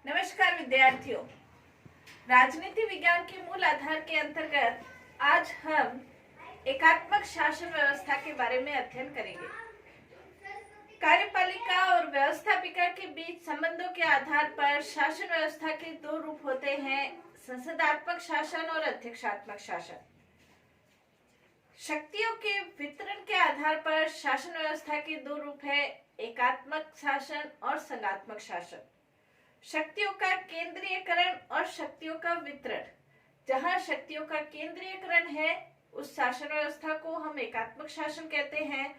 नमस्कार विद्यार्थियों। राजनीति विज्ञान के मूल आधार के अंतर्गत आज हम एकात्मक शासन व्यवस्था के बारे में अध्ययन करेंगे। कार्यपालिका और व्यवस्थापिका के बीच संबंधों के आधार पर शासन व्यवस्था के दो रूप होते हैं, संसदात्मक शासन और अध्यक्षात्मक शासन। शक्तियों के वितरण के आधार पर शासन व्यवस्था के दो रूप है, एकात्मक शासन और संघात्मक शासन। शक्तियों का केंद्रीयकरण और शक्तियों का वितरण। जहां शक्तियों का केंद्रीयकरण है उस शासन व्यवस्था को हम एकात्मक शासन कहते हैं,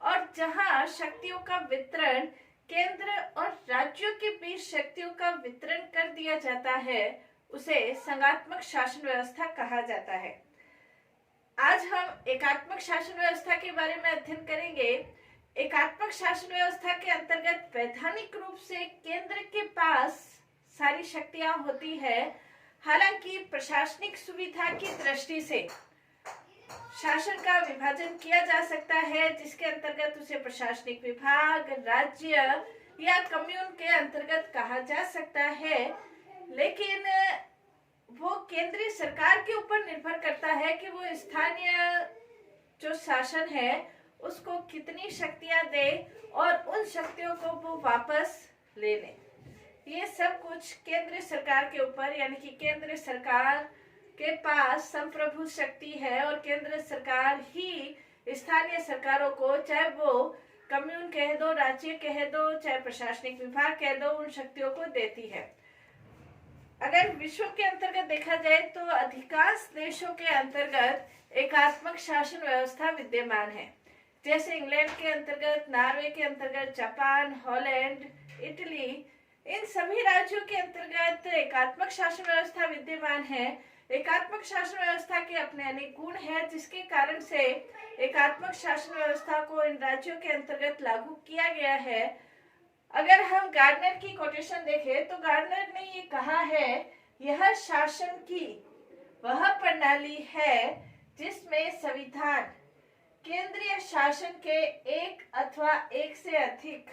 और जहां शक्तियों का वितरण केंद्र और राज्यों के बीच शक्तियों का वितरण कर दिया जाता है उसे संघात्मक शासन व्यवस्था कहा जाता है। आज हम एकात्मक शासन व्यवस्था के बारे में अध्ययन करेंगे। एकात्मक शासन व्यवस्था के अंतर्गत वैधानिक रूप से केंद्र के पास सारी शक्तियां होती है, हालांकि प्रशासनिक सुविधा की दृष्टि से शासन का विभाजन किया जा सकता है, जिसके अंतर्गत उसे प्रशासनिक विभाग, राज्य या कम्यून के अंतर्गत कहा जा सकता है। लेकिन वो केंद्रीय सरकार के ऊपर निर्भर करता है कि वो स्थानीय जो शासन है उसको कितनी शक्तियां दे और उन शक्तियों को वो वापस ले ले। ये सब कुछ केंद्र सरकार के ऊपर, यानी कि केंद्र सरकार के पास संप्रभु शक्ति है और केंद्र सरकार ही स्थानीय सरकारों को, चाहे वो कम्यून कह दो, राज्य कह दो, चाहे प्रशासनिक विभाग कह दो, उन शक्तियों को देती है। अगर विश्व के अंतर्गत देखा जाए तो अधिकांश देशों के अंतर्गत एकात्मक शासन व्यवस्था विद्यमान है, जैसे इंग्लैंड के अंतर्गत, नॉर्वे के अंतर्गत, जापान, हॉलैंड, इटली, इन सभी राज्यों के अंतर्गत एकात्मक शासन व्यवस्था विद्यमान है। एकात्मक शासन व्यवस्था के अपने अनेक गुण हैं, जिसके कारण से एकात्मक शासन व्यवस्था को इन राज्यों के अंतर्गत लागू किया गया है। अगर हम गार्डनर की कोटेशन देखें तो गार्डनर ने ये कहा है, यह शासन की वह प्रणाली है जिसमें संविधान केंद्रीय शासन के एक अथवा एक से अधिक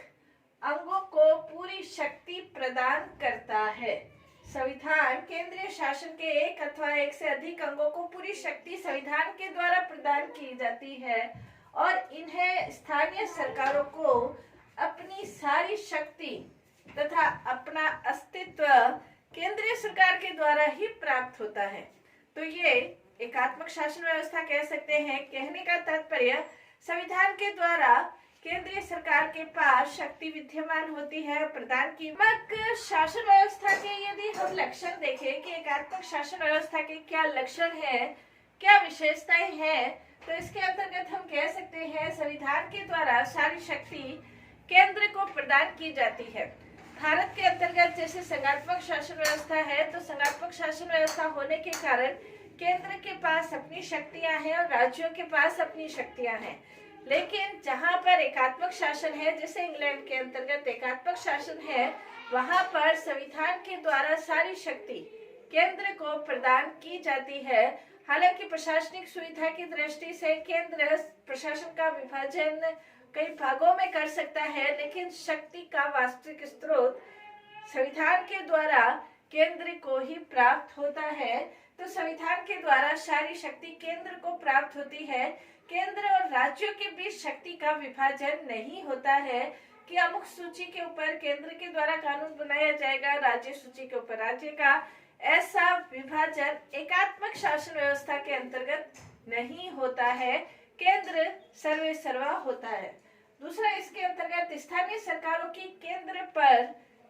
अंगों को पूरी शक्ति प्रदान करता है। संविधान केंद्रीय शासन के एक अथवा एक से अधिक अंगों को पूरी शक्ति संविधान के द्वारा प्रदान की जाती है और इन्हें स्थानीय सरकारों को अपनी सारी शक्ति तथा अपना अस्तित्व केंद्रीय सरकार के द्वारा ही प्राप्त होता है। तो ये एकात्मक शासन व्यवस्था कह सकते हैं। कहने का तात्पर्य, संविधान के द्वारा केंद्रीय सरकार के पास शक्ति विद्यमान होती है प्रदान की। शासन व्यवस्था के यदि हम लक्षण देखें कि एकात्मक शासन व्यवस्था के क्या लक्षण है, क्या विशेषताएं हैं, तो इसके अंतर्गत हम कह सकते हैं संविधान के द्वारा सारी शक्ति केंद्र को प्रदान की जाती है। भारत के अंतर्गत जैसे संघात्मक शासन व्यवस्था है, तो संघात्मक शासन व्यवस्था होने के कारण केंद्र के पास अपनी शक्तियां हैं और राज्यों के पास अपनी शक्तियां हैं। लेकिन जहां पर एकात्मक शासन है, जैसे इंग्लैंड के अंतर्गत एकात्मक शासन है, वहां पर संविधान के द्वारा सारी शक्ति केंद्र को प्रदान की जाती है। हालांकि प्रशासनिक सुविधा की दृष्टि से केंद्र प्रशासन का विभाजन कई भागों में कर सकता है, लेकिन शक्ति का वास्तविक स्रोत संविधान के द्वारा केंद्र को ही प्राप्त होता है। तो संविधान के द्वारा सारी शक्ति केंद्र को प्राप्त होती है। केंद्र और राज्यों के बीच शक्ति का विभाजन नहीं होता है कि अमुक सूची के ऊपर केंद्र के द्वारा कानून बनाया जाएगा, राज्य सूची के ऊपर राज्य का। ऐसा विभाजन एकात्मक शासन व्यवस्था के अंतर्गत नहीं होता है, केंद्र सर्वे सर्वा होता है। दूसरा, इसके अंतर्गत स्थानीय सरकारों की केंद्र पर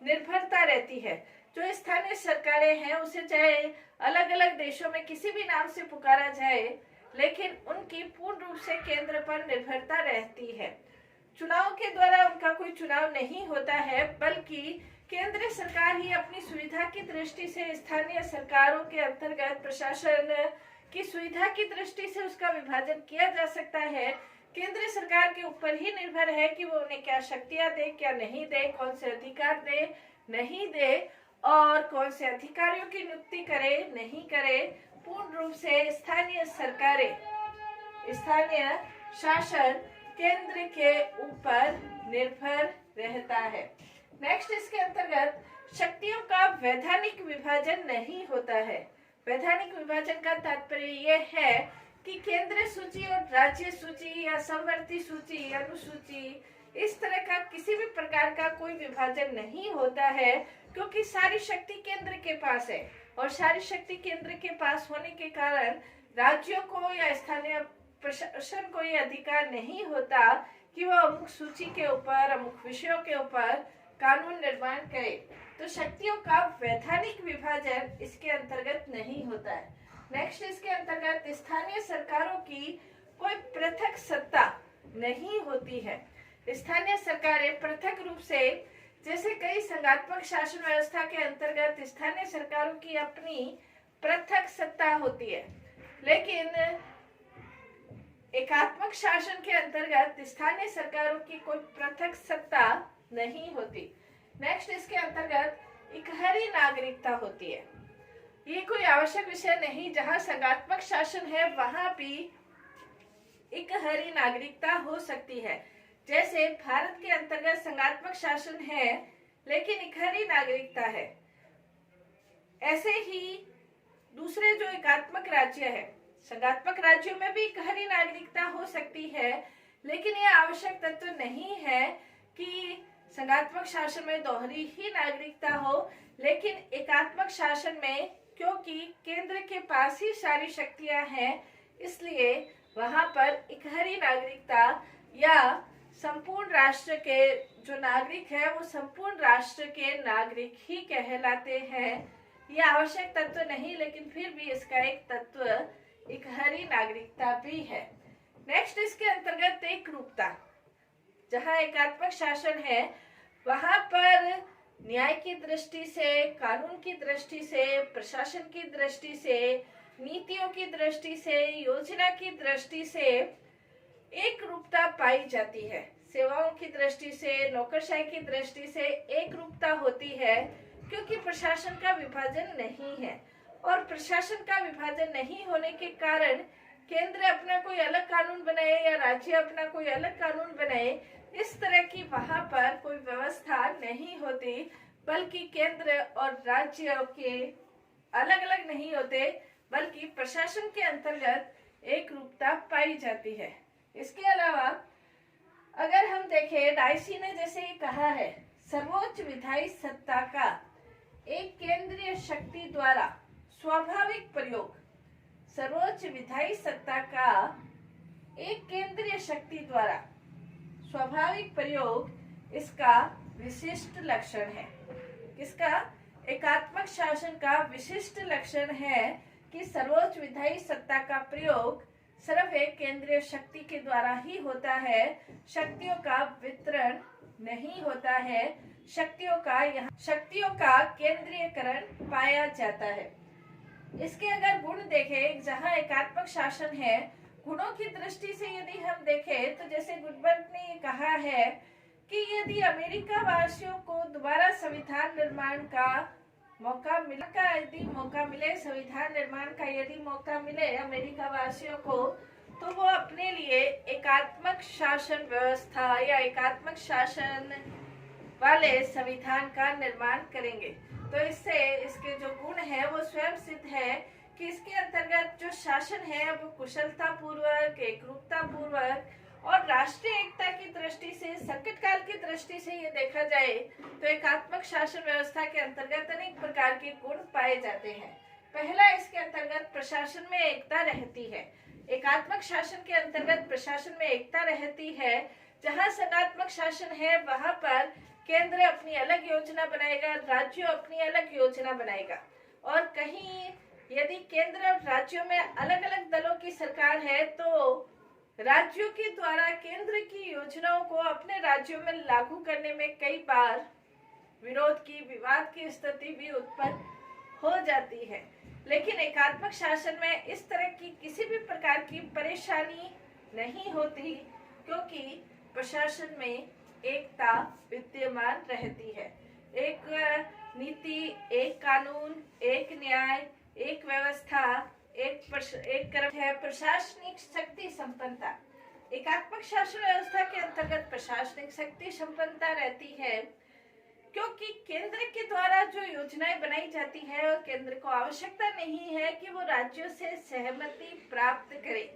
निर्भरता रहती है। जो स्थानीय सरकारें हैं उसे चाहे अलग अलग देशों में किसी भी नाम से पुकारा जाए, लेकिन उनकी पूर्ण रूप से केंद्र पर निर्भरता रहती है। चुनाव के द्वारा उनका कोई चुनाव नहीं होता है, बल्कि केंद्र सरकार ही अपनी सुविधा की दृष्टि से स्थानीय सरकारों के अंतर्गत प्रशासन की सुविधा की दृष्टि से उसका विभाजन किया जा सकता है। केंद्र सरकार के ऊपर ही निर्भर है कि वो उन्हें क्या शक्तियां दे, क्या नहीं दे, कौन से अधिकार दे, नहीं दे, और कौन से अधिकारियों की नियुक्ति करे, नहीं करे। पूर्ण रूप से स्थानीय सरकारें, स्थानीय शासन केंद्र के ऊपर निर्भर रहता है। नेक्स्ट, इसके अंतर्गत शक्तियों का वैधानिक विभाजन नहीं होता है। वैधानिक विभाजन का तात्पर्य यह है कि केंद्रीय सूची और राज्य सूची या समवर्ती सूची, अनुसूची, इस तरह का किसी भी प्रकार का कोई विभाजन नहीं होता है, क्योंकि सारी शक्ति केंद्र के पास है और सारी शक्ति केंद्र के पास होने के कारण राज्यों को या स्थानीय प्रशासन को यह अधिकार नहीं होता कि वह अमुक सूची के ऊपर, अमुक विषयों के ऊपर कानून निर्माण करे। तो शक्तियों का वैधानिक विभाजन इसके अंतर्गत नहीं होता है। नेक्स्ट, इसके अंतर्गत स्थानीय सरकारों की कोई पृथक सत्ता नहीं होती है। स्थानीय सरकारें पृथक रूप से, जैसे कई संघात्मक शासन व्यवस्था के अंतर्गत स्थानीय सरकारों की अपनी पृथक सत्ता होती है, लेकिन एकात्मक शासन के अंतर्गत स्थानीय सरकारों की कोई पृथक सत्ता नहीं होती। नेक्स्ट, इसके अंतर्गत इकहरी नागरिकता होती है। ये कोई आवश्यक विषय नहीं, जहां संघात्मक शासन है वहां भी इकहरी नागरिकता हो सकती है। जैसे भारत के अंतर्गत संघात्मक शासन है लेकिन इकहरी नागरिकता है, ऐसे ही दूसरे जो एकात्मक राज्य है, संघात्मक राज्यों में भी इकहरी नागरिकता हो सकती है, लेकिन यह आवश्यक तत्व नहीं है कि संघात्मक शासन में दोहरी ही नागरिकता हो। लेकिन एकात्मक शासन में क्योंकि केंद्र के पास ही सारी शक्तियां हैं, इसलिए वहां पर इकहरी नागरिकता या संपूर्ण राष्ट्र के जो नागरिक है वो संपूर्ण राष्ट्र के नागरिक ही कहलाते हैं। ये आवश्यक तत्व नहीं, लेकिन फिर भी इसका एक तत्व इकहरी नागरिकता भी है। नेक्स्ट, इसके अंतर्गत एक रूपता, जहां एकात्मक शासन है वहां पर न्याय की दृष्टि से, कानून की दृष्टि से, प्रशासन की दृष्टि से, नीतियों की दृष्टि से, योजना की दृष्टि से एक रूपता पाई जाती है। सेवाओं की दृष्टि से, नौकरशाही की दृष्टि से एक रूपता होती है, क्योंकि प्रशासन का विभाजन नहीं है और प्रशासन का विभाजन नहीं होने के कारण केंद्र अपना कोई अलग कानून बनाए या राज्य अपना कोई अलग कानून बनाए, इस तरह की वहां पर कोई व्यवस्था नहीं होती, बल्कि केंद्र और राज्य के अलग अलग नहीं होते, बल्कि प्रशासन के अंतर्गत एक रूपता पाई जाती है। इसके अलावा अगर हम देखें, डाइसी ने जैसे कहा है, सर्वोच्च विधायी सत्ता का एक केंद्रीय शक्ति द्वारा स्वाभाविक प्रयोग, सर्वोच्च विधायी सत्ता का एक केंद्रीय शक्ति द्वारा स्वाभाविक प्रयोग इसका विशिष्ट लक्षण है। इसका एकात्मक शासन का विशिष्ट लक्षण है कि सर्वोच्च विधायी सत्ता का प्रयोग सिर्फ एक केंद्रीय शक्ति के द्वारा ही होता है, शक्तियों का वितरण नहीं होता है, शक्तियों का केंद्रीयकरण पाया जाता है। इसके अगर गुण देखें, जहां एकात्मक शासन है, गुणों की दृष्टि से यदि हम देखें तो जैसे गुडबर्ट ने कहा है कि यदि अमेरिका वासियों को दोबारा संविधान निर्माण का मौका मिले, संविधान निर्माण का यदि मौका मिले अमेरिका वासियों को, तो वो अपने लिए एकात्मक शासन व्यवस्था या एकात्मक शासन वाले संविधान का निर्माण करेंगे। तो इससे इसके जो गुण है वो स्वयं सिद्ध है कि इसके अंतर्गत जो शासन है वो कुशलता पूर्वक, एकरूपता पूर्वक और राष्ट्रीय एकता की दृष्टि से, संकट काल की दृष्टि से ये देखा जाए तो एकात्मक शासन व्यवस्था के अंतर्गत अनेक प्रकार के गुण पाए जाते हैं। पहला, इसके अंतर्गत प्रशासन में एकता रहती है। एकात्मक शासन के अंतर्गत प्रशासन में एकता रहती है। जहां संघात्मक शासन है वहां पर केंद्र अपनी अलग योजना बनाएगा, राज्य अपनी अलग योजना बनाएगा, और कहीं यदि केंद्र और राज्यों में अलग अलग दलों की सरकार है तो राज्यों के द्वारा केंद्र की योजनाओं को अपने राज्यों में लागू करने में कई बार विरोध की, विवाद की स्थिति भी उत्पन्न हो जाती है। लेकिन एकात्मक शासन में इस तरह की किसी भी प्रकार की परेशानी नहीं होती, क्योंकि प्रशासन में एकता विद्यमान रहती है। एक नीति, एक कानून, एक न्याय, एक व्यवस्था, एक कर्म है। प्रशासनिक शक्ति संपन्नता, एकात्मक शासन व्यवस्था के अंतर्गत प्रशासनिक शक्ति संपन्नता रहती है। क्योंकि केंद्र के द्वारा जो योजनाएं बनाई जाती है और केंद्र को आवश्यकता नहीं है कि वो राज्यों से सहमति प्राप्त करे,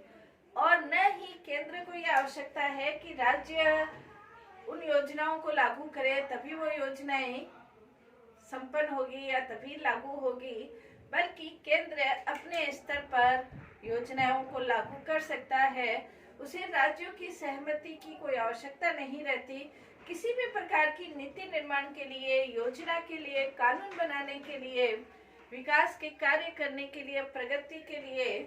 और न ही केंद्र को यह आवश्यकता है कि राज्य उन योजनाओं को लागू करे तभी वो योजनाएं संपन्न होगी या तभी लागू होगी, बल्कि केंद्र अपने स्तर पर योजनाओं को लागू कर सकता है। उसे राज्यों की सहमति की कोई आवश्यकता नहीं रहती। किसी भी प्रकार की नीति निर्माण के लिए, योजना के लिए, कानून बनाने के लिए, विकास के कार्य करने के लिए, प्रगति के लिए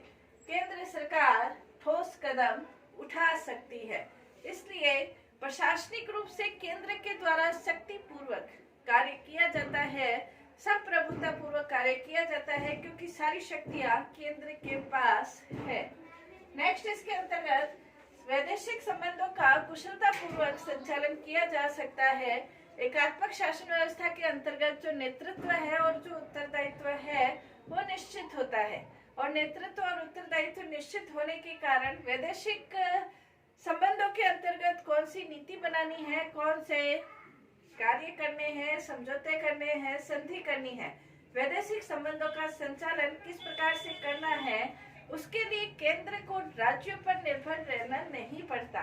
केंद्र सरकार ठोस कदम उठा सकती है। इसलिए प्रशासनिक रूप से केंद्र के द्वारा शक्ति पूर्वक कार्य किया जाता है, संप्रभुता पूर्वक कार्य किया जाता है, क्योंकि सारी शक्तियां केंद्र के पास है। नेक्स्ट, इसके अंतर्गत वैदेशिक संबंधों का कुशलता पूर्वक संचालन किया जा सकता है। एकात्मक शासन व्यवस्था के अंतर्गत जो नेतृत्व है और जो उत्तरदायित्व है वो निश्चित होता है, और नेतृत्व और उत्तरदायित्व निश्चित होने के कारण वैदेशिक संबंधों के अंतर्गत कौन सी नीति बनानी है, कौन से कार्य करने हैं, समझौते करने हैं, संधि करनी है, वैदेशिक संबंधों का संचालन किस प्रकार से करना है, उसके लिए केंद्र को राज्यों पर निर्भर रहना नहीं पड़ता।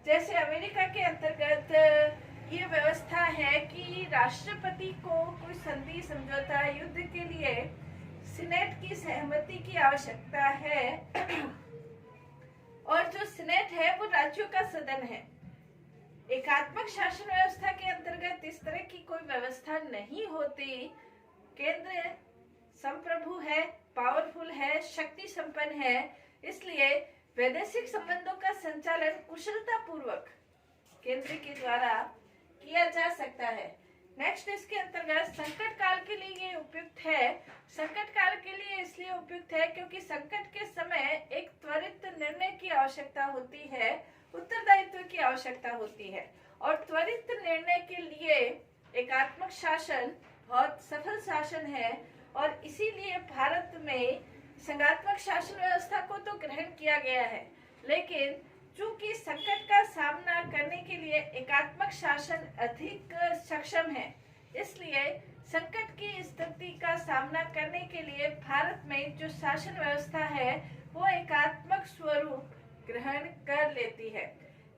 जैसे अमेरिका के अंतर्गत ये व्यवस्था है कि राष्ट्रपति को कोई संधि, समझौता, युद्ध के लिए सीनेट की सहमति की आवश्यकता है और जो सीनेट है वो राज्यों का सदन है। एकात्मक शासन व्यवस्था के अंतर्गत इस तरह की कोई व्यवस्था नहीं होती। केंद्र संप्रभु है, पावरफुल है, शक्ति संपन्न है, इसलिए वैदेशिक संबंधों का संचालन कुशलता पूर्वक केंद्र के द्वारा किया जा सकता है। नेक्स्ट, इसके अंतर्गत संकट काल के लिए ये उपयुक्त है। संकट काल के लिए इसलिए उपयुक्त है क्योंकि संकट के समय एक त्वरित निर्णय की आवश्यकता होती है, उत्तरदायित्व की आवश्यकता होती है, और त्वरित निर्णय के लिए एकात्मक शासन बहुत सफल शासन है, और इसीलिए भारत में संघात्मक शासन व्यवस्था को तो ग्रहण किया गया है, लेकिन चूंकि संकट का सामना करने के लिए एकात्मक शासन अधिक सक्षम है, इसलिए संकट की स्थिति का सामना करने के लिए भारत में जो शासन व्यवस्था है वो एकात्मक स्वरूप ग्रहण कर लेती है।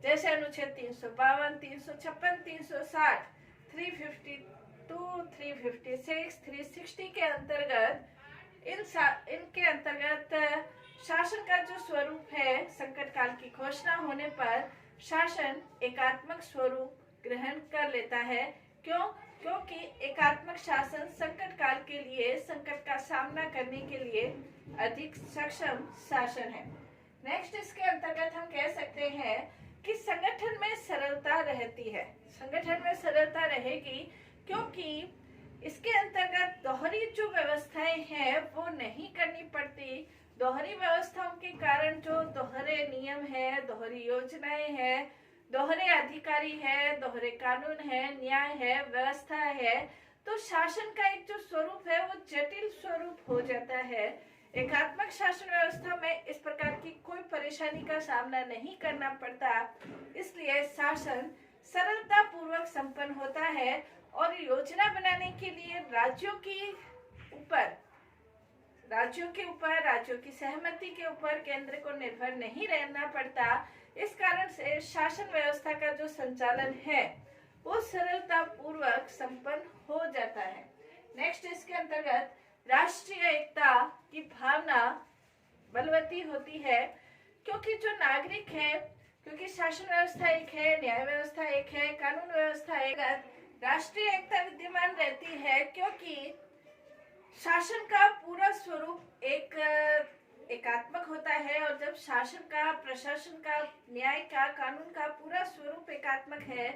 जैसे अनुच्छेद 352, 356, 360, 352, 356, 360 के अंतर्गत इनके अंतर्गत शासन का जो स्वरूप है, संकट काल की घोषणा होने पर शासन एकात्मक स्वरूप ग्रहण कर लेता है। क्योंकि एकात्मक शासन संकट काल के लिए, संकट का सामना करने के लिए अधिक सक्षम शासन है। नेक्स्ट, इसके अंतर्गत हम कह सकते हैं कि संगठन में सरलता रहती है। संगठन में सरलता रहेगी क्योंकि इसके अंतर्गत दोहरी जो व्यवस्थाएं हैं वो नहीं करनी पड़ती। दोहरी व्यवस्थाओं के कारण जो दोहरे नियम है, दोहरी योजनाएं हैं, दोहरे अधिकारी है, दोहरे कानून है, न्याय है, व्यवस्था है, तो शासन का एक जो स्वरूप है वो जटिल स्वरूप हो जाता है। एकात्मक शासन व्यवस्था में इस प्रकार की कोई परेशानी का सामना नहीं करना पड़ता, इसलिए शासन सरलता पूर्वक संपन्न होता है, और योजना बनाने के लिए राज्यों की सहमति के ऊपर केंद्र को निर्भर नहीं रहना पड़ता। इस कारण से शासन व्यवस्था का जो संचालन है वो सरलता पूर्वक संपन्न हो जाता है। नेक्स्ट, इसके अंतर्गत राष्ट्रीय एकता की भावना बलवती होती है, क्योंकि जो नागरिक है, क्योंकि शासन व्यवस्था एक है, न्याय व्यवस्था एक है, कानून व्यवस्था एक है, राष्ट्रीय एकता विद्यमान रहती है क्योंकि शासन का पूरा स्वरूप एकात्मक होता है, और जब शासन का, प्रशासन का, न्याय का, कानून का पूरा स्वरूप एकात्मक है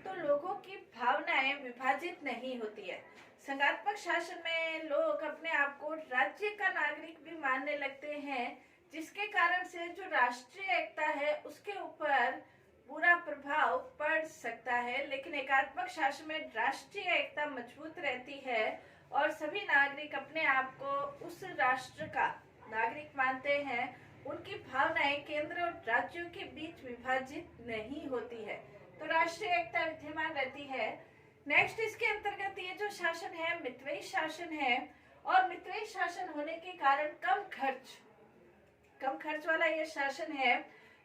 तो लोगों की भावनाएं विभाजित नहीं होती है। संघात्मक शासन में लोग अपने आप को राज्य का नागरिक भी मानने लगते हैं, जिसके कारण से जो राष्ट्रीय एकता है उसके ऊपर बुरा प्रभाव पड़ सकता है। लेकिन एकात्मक शासन में राष्ट्रीय एकता मजबूत रहती है और सभी नागरिक अपने आप को उस राष्ट्र का नागरिक मानते हैं। उनकी भावनाएं केंद्र और राज्यों के बीच विभाजित नहीं होती है, तो राष्ट्रीय एकता विद्यमान रहती है। नेक्स्ट इसके अंतर्गत ये जो शासन है मितव्ययी शासन है, और मितव्ययी शासन होने के कारण कम खर्च वाला ये शासन है,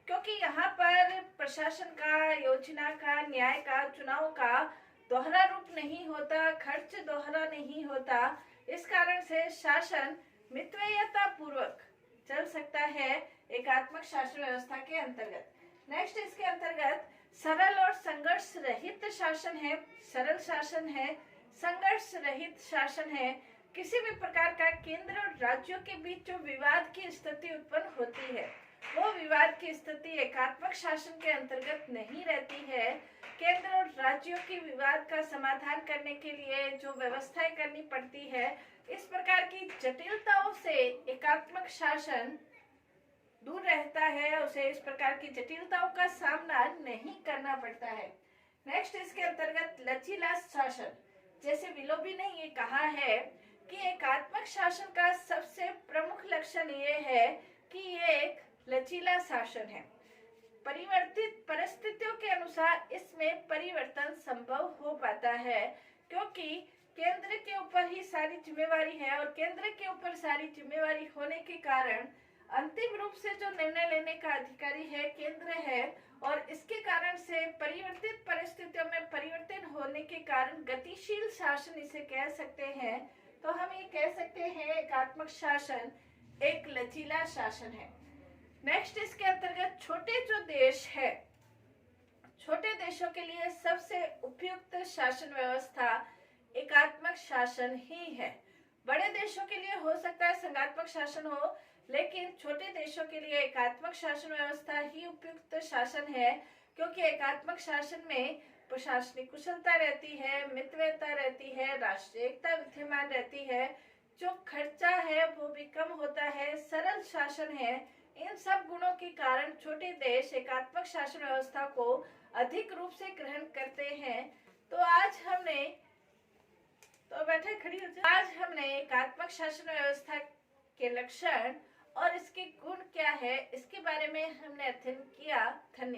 क्योंकि यहाँ पर प्रशासन का, योजना का, न्याय का, चुनाव का दोहरा रूप नहीं होता, खर्च दोहरा नहीं होता। इस कारण से शासन मितव्ययता पूर्वक चल सकता है एकात्मक शासन व्यवस्था के अंतर्गत। नेक्स्ट इसके अंतर्गत सरल और संघर्ष रहित शासन है। सरल शासन है, संघर्ष रहित शासन है। किसी भी प्रकार का केंद्र और राज्यों के बीच जो विवाद की स्थिति उत्पन्न होती है, वो विवाद की स्थिति एकात्मक शासन के अंतर्गत नहीं रहती है। केंद्र और राज्यों की विवाद का समाधान करने के लिए जो व्यवस्थाएं करनी पड़ती है, इस प्रकार की जटिलताओं से एकात्मक शासन दूर रहता है, उसे इस प्रकार की जटिलताओं का सामना नहीं करना पड़ता है। नेक्स्ट इसके अंतर्गत लचीला शासन, जैसे विलोबी ने ये कहा है कि एकात्मक शासन का सबसे प्रमुख लक्षण ये है कि ये एक लचीला शासन है। परिवर्तित परिस्थितियों के अनुसार इसमें परिवर्तन संभव हो पाता है, क्योंकि केंद्र के ऊपर ही सारी जिम्मेवारी है, और केंद्र के ऊपर सारी जिम्मेवारी होने के कारण अंतिम रूप से जो निर्णय लेने का अधिकारी है केंद्र है, और इसके कारण से परिवर्तित परिस्थितियों में परिवर्तन होने के कारण गतिशील शासन इसे कह सकते हैं। तो हम ये कह सकते हैं एकात्मक शासन एक लचीला शासन है। नेक्स्ट इसके अंतर्गत छोटे जो देश है, छोटे देशों के लिए सबसे उपयुक्त शासन व्यवस्था एकात्मक शासन ही है। बड़े देशों के लिए हो सकता है संघात्मक शासन हो, लेकिन छोटे देशों के लिए एकात्मक शासन व्यवस्था ही उपयुक्त शासन है, क्योंकि एकात्मक शासन में प्रशासनिक कुशलता रहती है, मितव्ययता रहती है, राष्ट्रीय एकता विद्यमान रहती है, जो खर्चा है वो भी कम होता है, सरल शासन है। इन सब गुणों के कारण छोटे देश एकात्मक शासन व्यवस्था को अधिक रूप से ग्रहण करते हैं। तो आज हमने एकात्मक शासन व्यवस्था के लक्षण और इसके गुण क्या है, इसके बारे में हमने अध्ययन किया। धन्यवाद।